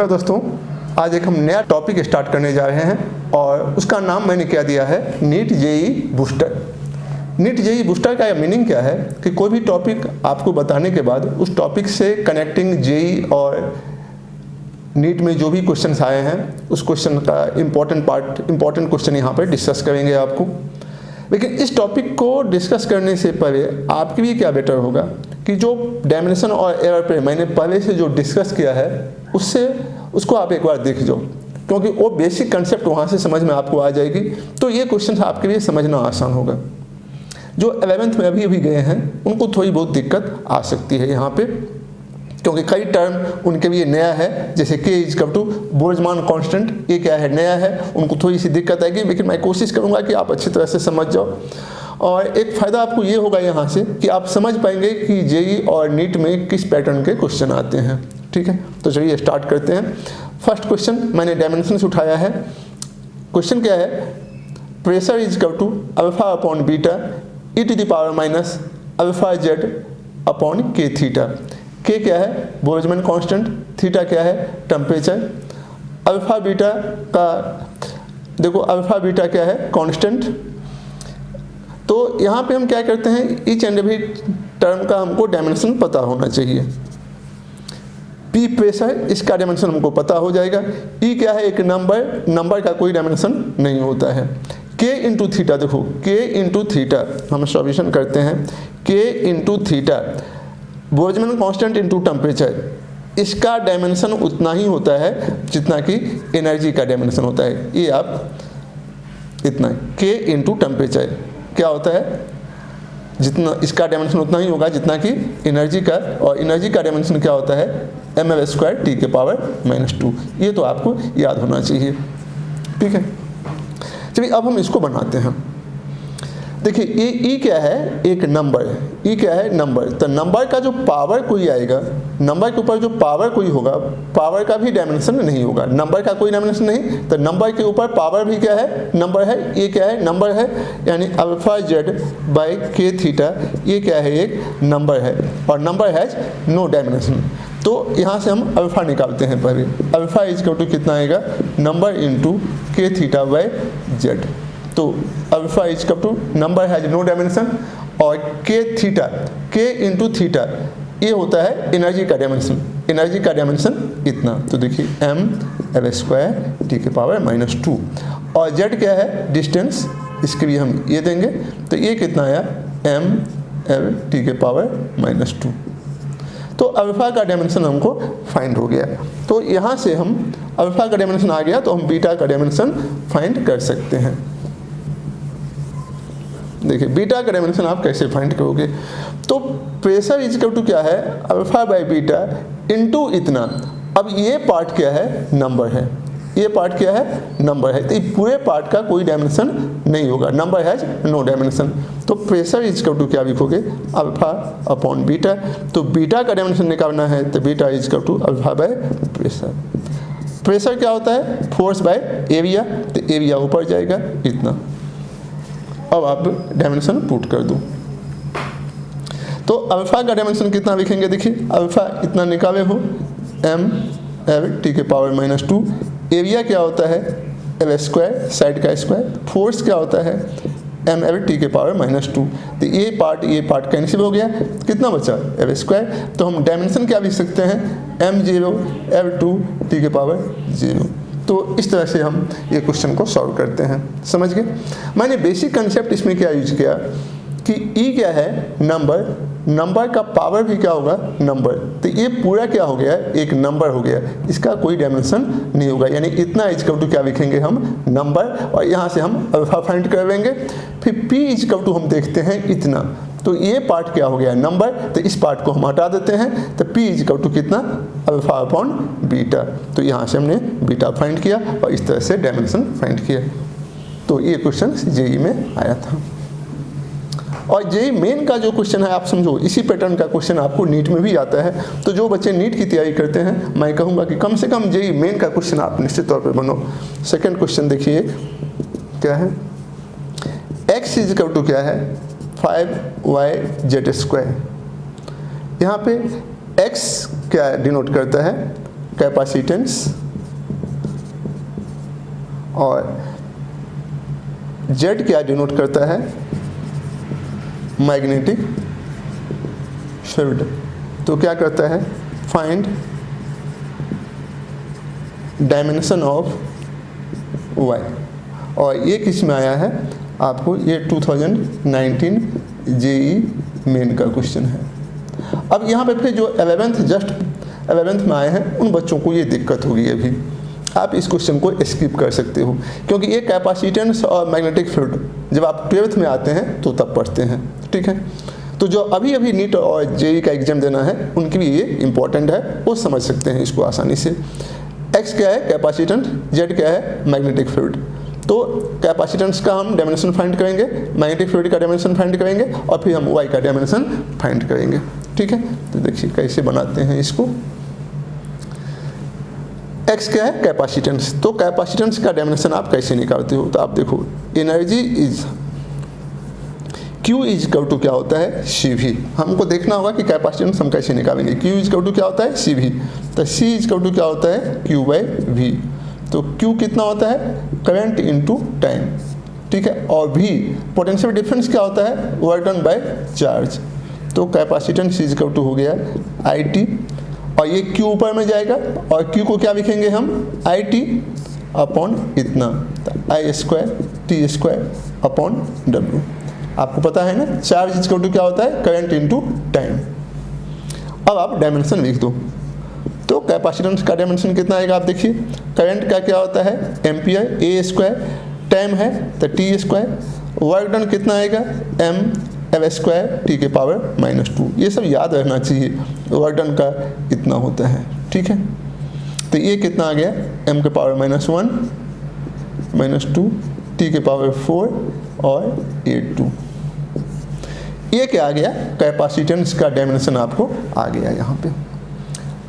नमस्कार दोस्तों, आज एक हम नया टॉपिक स्टार्ट करने जा रहे हैं और उसका नाम मैंने क्या दिया है, NEET JEE booster. NEET JEE booster का मीनिंग क्या है कि कोई भी टॉपिक आपको बताने के बाद उस टॉपिक से कनेक्टिंग जेईई और नीट में जो भी क्वेश्चंस आए हैं उस क्वेश्चन का इम्पॉर्टेंट क्वेश्चन यहाँ पर डिस्कस करेंगे आपको। लेकिन इस टॉपिक को डिस्कस करने से पहले आपके लिए क्या बेटर होगा कि जो डायमेंशन और एरर पे मैंने पहले से जो डिस्कस किया है उसको आप एक बार देख जाओ, क्योंकि वो बेसिक कंसेप्ट वहाँ से समझ में आपको आ जाएगी, तो ये क्वेश्चन आपके लिए समझना आसान होगा। जो 11th में अभी गए हैं उनको थोड़ी बहुत दिक्कत आ सकती है यहाँ पे, क्योंकि कई टर्म उनके लिए नया है, जैसे k equal to Boltzmann constant, ये क्या है, नया है, उनको थोड़ी सी दिक्कत आएगी। लेकिन मैं कोशिश करूँगा कि आप अच्छी तरह से समझ जाओ। और एक फ़ायदा आपको ये होगा यहाँ से कि आप समझ पाएंगे कि जेईई और नीट में किस पैटर्न के क्वेश्चन आते हैं। ठीक है, तो चलिए स्टार्ट करते हैं। फर्स्ट क्वेश्चन मैंने डायमेंशन से उठाया है। क्वेश्चन क्या है, pressure equal to alpha upon beta e to the power minus alpha Z upon K theta. K क्या है, बोल्ट्जमान कांस्टेंट, थीटा क्या है, टेम्परेचर। अल्फा बीटा का देखो, अल्फा बीटा क्या है, कांस्टेंट। तो यहाँ पे हम क्या करते हैं, ईच एंड एवरी टर्म का हमको डायमेंशन पता होना चाहिए। पी प्रेशर, इसका डायमेंशन हमको पता हो जाएगा। ई क्या है, एक नंबर का कोई डायमेंशन नहीं होता है। के इंटू थीटा, देखो के इंटू थीटा हम सॉल्यूशन करते हैं, के into theta Boltzmann constant into temperature, इसका डायमेंशन उतना ही होता है जितना कि एनर्जी का डायमेंशन होता है। ये आप इतना के इंटू टेम्परेचर क्या होता है, जितना इसका डायमेंशन उतना ही होगा जितना कि एनर्जी का, और एनर्जी का डायमेंशन क्या होता है, ml² टी के पावर -2। ये तो आपको याद होना चाहिए। ठीक है, चलिए अब हम इसको बनाते हैं। देखिए ये ई क्या है, एक नंबर, ई क्या है, नंबर। तो नंबर का जो पावर कोई आएगा, नंबर के ऊपर जो पावर कोई होगा, पावर का भी डायमेंशन नहीं होगा, नंबर का कोई डायमेंशन नहीं, तो नंबर के ऊपर पावर भी क्या है, नंबर है। ये क्या है, नंबर है, यानी अल्फा जेड बाई के थीटा, ये क्या है, एक नंबर है, और नंबर हैज नो डायमेंशन। तो यहाँ से हम अल्फा निकालते हैं पहले। अल्फा इजकल टू कितना आएगा, number into K theta by Z. तो alpha equal to number has no dimension, और के थीटा, के इंटू थीटा, ये होता है एनर्जी का डायमेंशन। एनर्जी का डायमेंशन इतना, तो देखिए ml² टी के पावर -2, और जेड क्या है, डिस्टेंस, इसके लिए हम ये देंगे, तो ये कितना आया, ml टी के पावर -2। तो अल्फा का डायमेंशन हमको फाइंड हो गया। तो यहाँ से हम अल्फा का डायमेंशन आ गया तो हम बीटा का डायमेंशन फाइंड कर सकते हैं। देखिए बीटा का डायमेंशन आप कैसे फाइंड करोगे, तो प्रेशर इजकल टू क्या है, अल्फा बाई बीटा इंटू इतना। अब ये पार्ट क्या है, नंबर है, ये पार्ट क्या है, नंबर है, तो पूरे पार्ट का कोई डायमेंशन नहीं होगा, नंबर हैज नो डायमेंशन। तो प्रेशर इजकल टू क्या लिखोगे, अल्फा अपॉन बीटा। तो बीटा का डायमेंशन निकालना है तो beta equal to alpha by pressure. Pressure क्या होता है, फोर्स बाय एरिया, तो एरिया ऊपर जाएगा इतना। अब आप डायमेंशन पुट कर दो, तो अल्फा का डायमेंशन कितना लिखेंगे, देखिए अल्फा इतना निकाले हो, ml टी के पावर -2। एरिया क्या होता है, l², साइड का स्क्वायर। फोर्स क्या होता है, ml टी के पावर -2। तो ये पार्ट कैंसिल हो गया, कितना बचा, l²। तो हम डायमेंशन क्या लिख सकते हैं, m0 l2 टी के पावर 0। तो इस तरह से हम ये क्वेश्चन को सॉल्व करते हैं, समझ गए। मैंने बेसिक कंसेप्ट इसमें क्या यूज किया कि ई क्या है, नंबर का पावर भी क्या होगा, नंबर। तो ये पूरा क्या हो गया, एक नंबर हो गया, इसका कोई डायमेंशन नहीं होगा, यानी इतना इजकल टू क्या लिखेंगे हम, नंबर, और यहाँ से हम अल्फा फाइंड कर लेंगे। फिर पी इजकल टू हम देखते हैं इतना, तो ये पार्ट क्या हो गया, नंबर, तो इस पार्ट को हम हटा देते हैं, तो पी इजकल टू कितना, अल्फा अपॉन बीटा। तो यहाँ से हमने बीटा फाइंड किया और इस तरह से डायमेंशन फाइंड किया। तो ये क्वेश्चन जेईई में आया था। और जेईई मेन का जो क्वेश्चन है, आप समझो इसी पैटर्न का क्वेश्चन आपको नीट में भी आता है। तो जो बच्चे नीट की तैयारी करते हैं, मैं कहूँगा कि कम से कम जेईई मेन का क्वेश्चन आप निश्चित तौर पर बनो। सेकेंड क्वेश्चन देखिए क्या है, x इजकल टू क्या है, 5yz²। यहाँ पे x क्या डिनोट करता है, कैपेसिटेंस और Z क्या डिनोट करता है, मैग्नेटिक फील्ड। तो क्या करता है, फाइंड डायमेंशन ऑफ Y, और ये किस में आया है आपको, ये 2019 जेई मेन का क्वेश्चन है। अब यहाँ पे फिर जो 11th में आए हैं उन बच्चों को ये दिक्कत होगी, अभी आप इस क्वेश्चन को स्किप कर सकते हो, क्योंकि ये कैपेसिटेंस और मैग्नेटिक फील्ड जब आप 12th में आते हैं तो तब पढ़ते हैं, ठीक है। तो जो अभी नीट और जेई का एग्जाम देना है उनके लिए ये इंपॉर्टेंट है, वो समझ सकते हैं इसको आसानी से। एक्स क्या है, कैपेसिटेंस, जेड क्या है, मैग्नेटिक फील्ड। तो कैपेसिटेंस का हम डायमेंशन फाइंड करेंगे, मैग्नेटिक फील्ड का डायमेंशन फाइंड करेंगे और फिर हम वाई का डायमेंशन फाइंड करेंगे, ठीक है। तो देखिए कैसे बनाते हैं इसको। एक्स क्या है, कैपेसिटेंस। तो कैपेसिटेंस का डायमेंशन आप कैसे निकालते हो, तो आप देखो energy is Q is equal to क्या होता है, CV। हमको देखना होगा कि कैपेसिटेंस हम कैसे निकालेंगे। Q इज इक्वल टू क्या होता है, CV। तो C इज इक्वल टू क्या होता है, Q/V। तो Q कितना होता है, करंट इनटू टाइम, ठीक है। और V पोटेंशियल डिफरेंस क्या होता है, वर्क डन बाय चार्ज। तो कैपेसिटेंस इज इक्वल टू हो गया IT, और ये Q ऊपर में जाएगा और Q को क्या लिखेंगे हम, IT अपॉन इतना, I²T² अपॉन W। आपको पता है ना, चार्ज इज इक्वल टू क्या होता है, करंट इनटू टाइम। अब आप डायमेंशन लिख दो। तो कैपेसिटेंस का डायमेंशन कितना आएगा, आप देखिए। करंट का क्या होता है, एम्पियर, A², टाइम है तो T², वर्क डन कितना आएगा, mL², T के पावर -2। ये सब याद रहना चाहिए, वर्क डन का इतना होता है, ठीक है। तो ये कितना आ गया, m के पावर -1 -2, T के पावर 4 और 8/2। ये क्या आ गया, कैपेसिटेंस का डायमेंशन आपको आ गया यहाँ पे।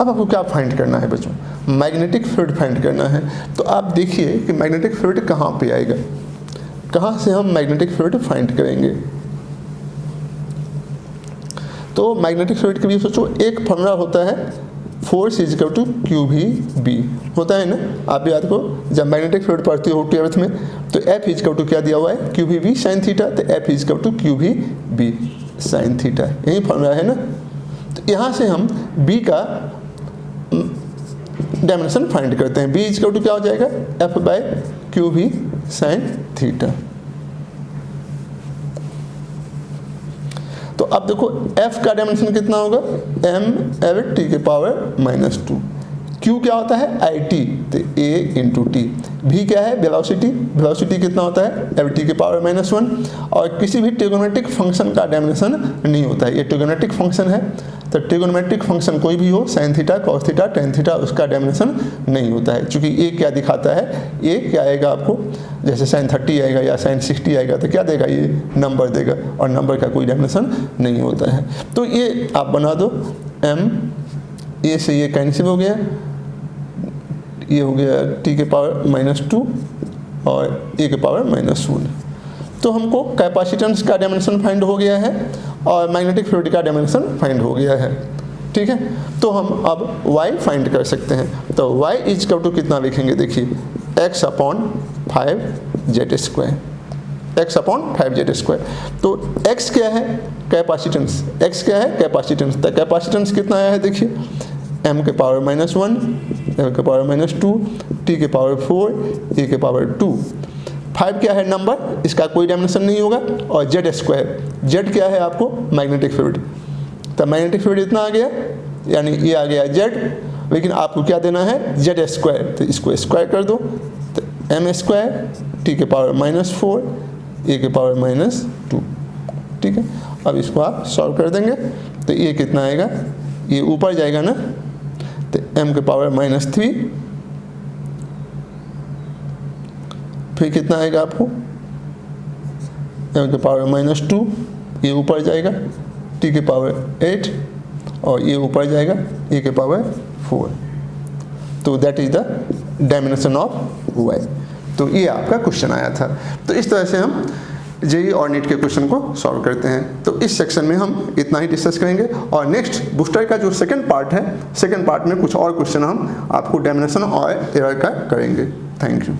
अब आपको क्या फाइंड करना है बच्चों, मैग्नेटिक फील्ड फाइंड करना है। तो आप देखिए कि मैग्नेटिक फील्ड कहाँ पे आएगा, कहाँ से हम मैग्नेटिक फील्ड फाइंड करेंगे। तो मैग्नेटिक फील्ड के लिए सोचो, एक फॉर्मूला होता है, force is equal to QV/B होता है ना। आप याद करो, जब मैग्नेटिक फील्ड पढ़ते हो 12th में, तो F इज इक्वल टू क्या दिया हुआ है, QV/B sin थीटा। तो F is equal to QV/B sin थीटा, यही फॉर्मूला है ना। तो यहाँ से हम B का डायमेंशन फाइंड करते हैं। B इज इक्वल टू क्या हो जाएगा, F/QV sin थीटा। तो अब देखो F का डायमेंशन कितना होगा, mL/T के पावर -2। Q क्या होता है, IT, तो A/T। V क्या है, वेलोसिटी, वेलोसिटी कितना होता है, L/T के पावर -1। और किसी भी ट्रिगोनोमेट्रिक फंक्शन का डायमेंशन नहीं होता है, ये ट्रिगोनोमेट्रिक फंक्शन है। तो ट्रिगोनोमेट्रिक फंक्शन कोई भी हो, sin theta, cos theta, tan theta, उसका डायमेंशन नहीं होता है। चूंकि ये क्या दिखाता है, ये क्या आएगा आपको, जैसे sin 30 आएगा या sin 60 आएगा तो क्या देगा, ये नंबर देगा, और नंबर का कोई डायमेंशन नहीं होता है। तो ये आप बना दो, m, ए से ये कैंसिल हो गया, ये हो गया T के पावर -2 और A के पावर -1। तो हमको कैपेसिटेंस का डायमेंशन फाइंड हो गया है और मैग्नेटिक फील्ड का डायमेंशन फाइंड हो गया है, ठीक है। तो हम अब y फाइंड कर सकते हैं। तो y इज इक्वल टू कितना लिखेंगे, देखिए x/5z², x/5z²। तो x क्या है, कैपेसिटेंस, x क्या है, कैपेसिटेंस। तो कैपेसिटेंस कितना आया है, देखिए m के पावर -1, l के पावर -2, t के पावर 4, a के पावर 2। 5 क्या है नंबर, इसका कोई डायमेंशन नहीं होगा। और Z², Z क्या है आपको, मैग्नेटिक फील्ड। तो मैग्नेटिक फील्ड इतना आ गया, यानी ये आ गया Z, लेकिन आपको क्या देना है, Z²। तो इसको स्क्वायर कर दो, तो m², t के पावर -4, a के पावर -2, ठीक है। अब इसको आप सॉल्व कर देंगे तो ये कितना आएगा, ये ऊपर जाएगा ना, तो m के पावर -3, फिर कितना आएगा आपको, m के पावर -2, ये ऊपर जाएगा, t के पावर 8 और ये ऊपर जाएगा, a के पावर 4। तो that is the dimension of y। तो ये आपका क्वेश्चन आया था। तो इस तरह से हम जेईई और नीट के क्वेश्चन को सॉल्व करते हैं। तो इस सेक्शन में हम इतना ही डिस्कस करेंगे और नेक्स्ट बूस्टर का जो सेकंड पार्ट है, सेकंड पार्ट में कुछ और क्वेश्चन हम आपको डायमेंशन और एरर का करेंगे। Thank you.